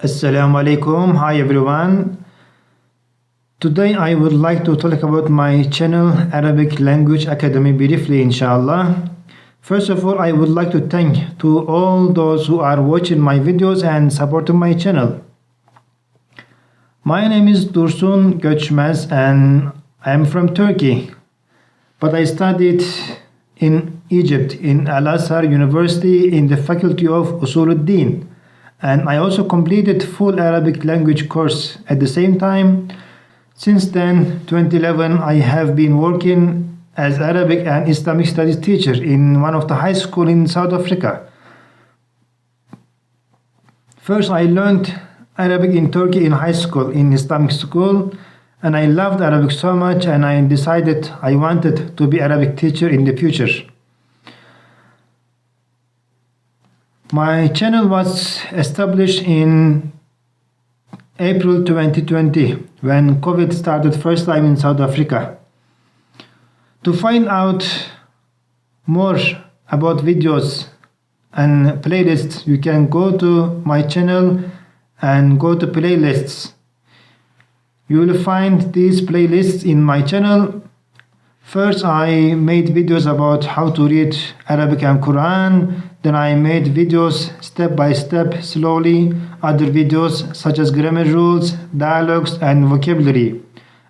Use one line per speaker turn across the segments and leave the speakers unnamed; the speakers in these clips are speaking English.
Assalamu alaikum. Hi everyone. Today I would like to talk about my channel Arabic Language Academy briefly, inshallah. First of all, I would like to thank to all those who are watching my videos and supporting my channel. My name is Dursun Göçmez and I am from Turkey, but I studied in Egypt in Al-Azhar University in the Faculty of Usuluddin, and I also completed full Arabic language course at the same time. Since then, 2011, I have been working as Arabic and Islamic studies teacher in one of the high school in South Africa. First, I learned Arabic in Turkey in high school, in Islamic school, and I loved Arabic so much and I decided I wanted to be Arabic teacher in the future. My channel was established in April 2020 when COVID started first time in South Africa. To find out more about videos and playlists, you can go to my channel and go to playlists. You will find these playlists in my channel. First, I made videos about how to read Arabic and Quran. Then I made videos step by step, slowly, other videos such as grammar rules, dialogues, and vocabulary.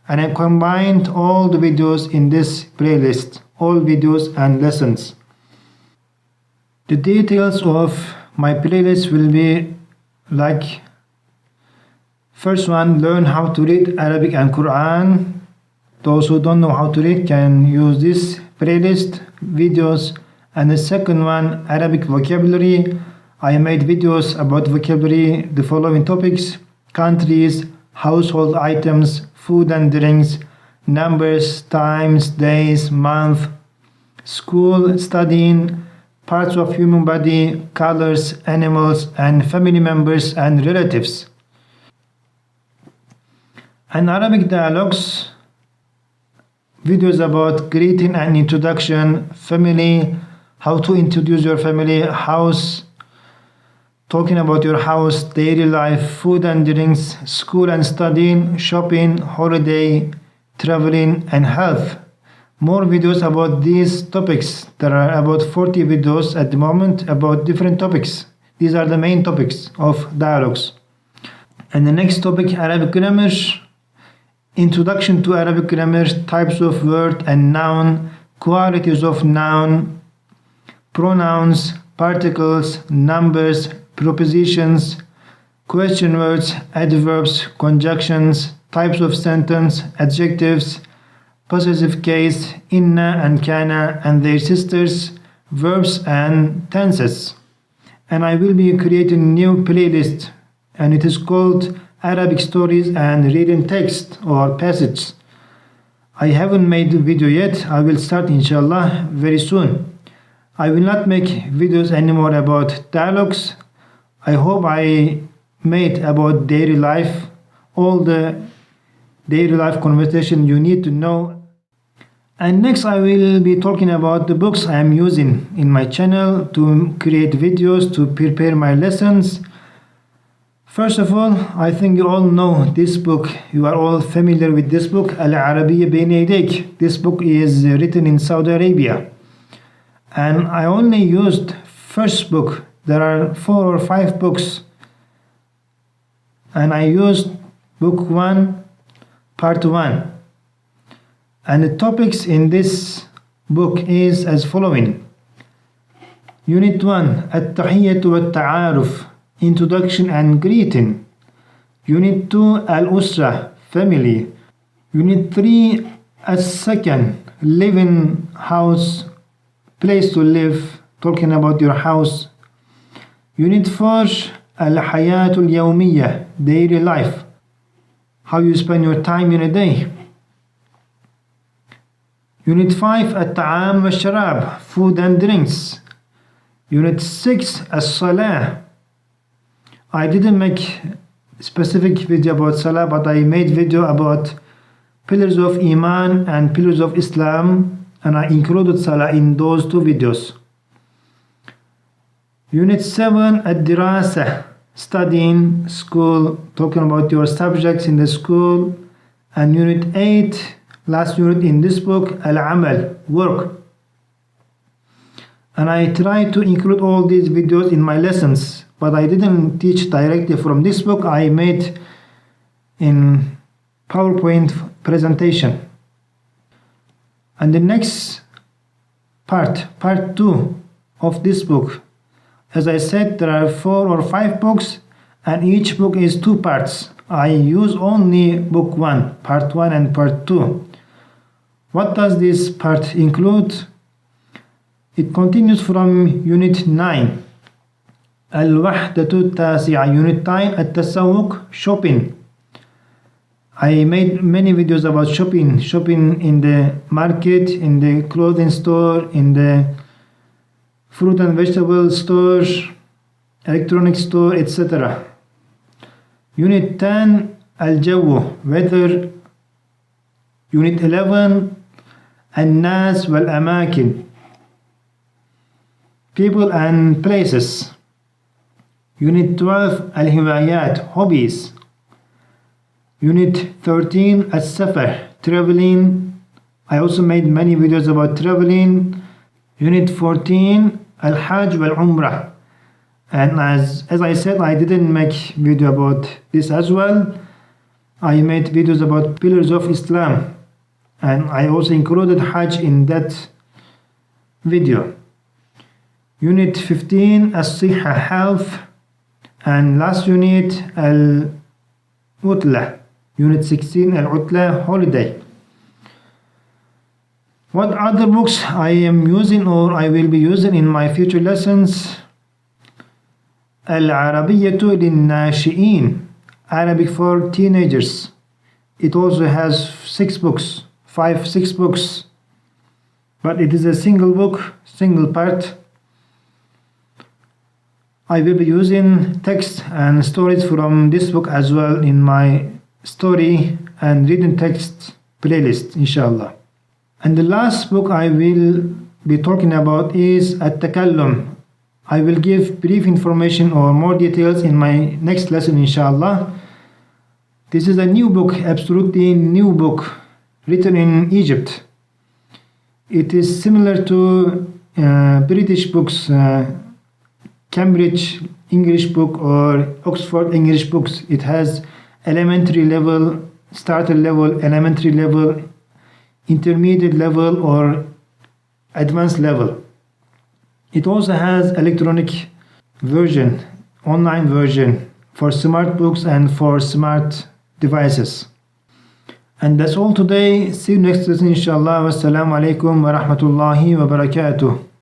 And I combined all the videos in this playlist, all videos and lessons. The details of my playlist will be like: first one, learn how to read Arabic and Quran. Those who don't know how to read can use this playlist videos. And the second one, Arabic vocabulary. I made videos about vocabulary, the following topics: countries, household items, food and drinks, numbers, times, days, month, school, studying, parts of human body, colors, animals, and family members and relatives. And Arabic dialogues, videos about greeting and introduction, family, how to introduce your family, house, talking about your house, daily life, food and drinks, school and studying, shopping, holiday, traveling, and health. More videos about these topics. There are about 40 videos at the moment about different topics. These are the main topics of dialogues. And the next topic, Arabic grammar. Introduction to Arabic grammar, types of word and noun, qualities of noun, pronouns, particles, numbers, prepositions, question words, adverbs, conjunctions, types of sentence, adjectives, possessive case, inna and kana and their sisters, verbs and tenses. And I will be creating a new playlist, and it is called Arabic stories and reading text or passage. I haven't made the video yet. I will start inshallah very soon. I will not make videos anymore about dialogues. I hope I made about daily life, all the daily life conversation you need to know. And next I will be talking about the books I am using in my channel to create videos to prepare my lessons. First of all, I think you all know this book. You are all familiar with this book, العربية بين يديك. This book is written in Saudi Arabia. And I only used first book. There are 4 or 5 books. And I used book 1, part 1. And the topics in this book is as following. Unit 1, التحية والتعارف, introduction and greeting. Unit 2, al-usra, family. Unit 3, as-sakan, living, house, place to live, talking about your house. Unit 4, al-hayat al-yawmiyya, daily life, how you spend your time in a day. Unit 5, at-ta'am wa-sharab, food and drinks. Unit 6, as-salah. I didn't make specific video about salah, but I made video about pillars of iman and pillars of Islam, and I included salah in those 2 videos. Unit 7, الدراسة, studying, school, talking about your subjects in the school, and unit 8, last unit in this book, العمل, work. And I try to include all these videos in my lessons, but I didn't teach directly from this book. I made in PowerPoint presentation. And the next part 2 of this book, as I said, there are 4 or 5 books and each book is 2 parts. I use only book 1, part 1 and part 2. What does this part include? It continues from unit 9. الوحدة التاسعة, unit 9, التسوق, shopping. I made many videos about shopping in the market, in the clothing store, in the fruit and vegetable store, electronic store, etc. Unit 10, الجو, weather. Unit 11, الناس والأماكن, people and places. Unit 12, الهوايات, hobbies. Unit 13, السفر, traveling. I also made many videos about traveling. Unit 14, الحج والعمرة. And as I said, I didn't make video about this as well. I made videos about pillars of Islam. And I also included Hajj in that video. Unit 15, الصحة, health. And last unit, العطلة. Unit 16, العطلة, holiday. What other books I am using or I will be using in my future lessons? العربية للناشئين, Arabic for teenagers. It also has 6 books, 6 books. But it is a single book, single part. I will be using text and stories from this book as well in my story and reading text playlist, inshallah. And the last book I will be talking about is تكلم. I will give brief information or more details in my next lesson, inshallah. This is a new book, absolutely new book, written in Egypt. It is similar to British books, Cambridge English book or Oxford English books. It has elementary level, starter level, elementary level, intermediate level or advanced level. It also has electronic version, online version for smart books and for smart devices. And that's all today. See you next lesson, inshallah. Wassalamu alaikum wa rahmatullahi wa barakatuh.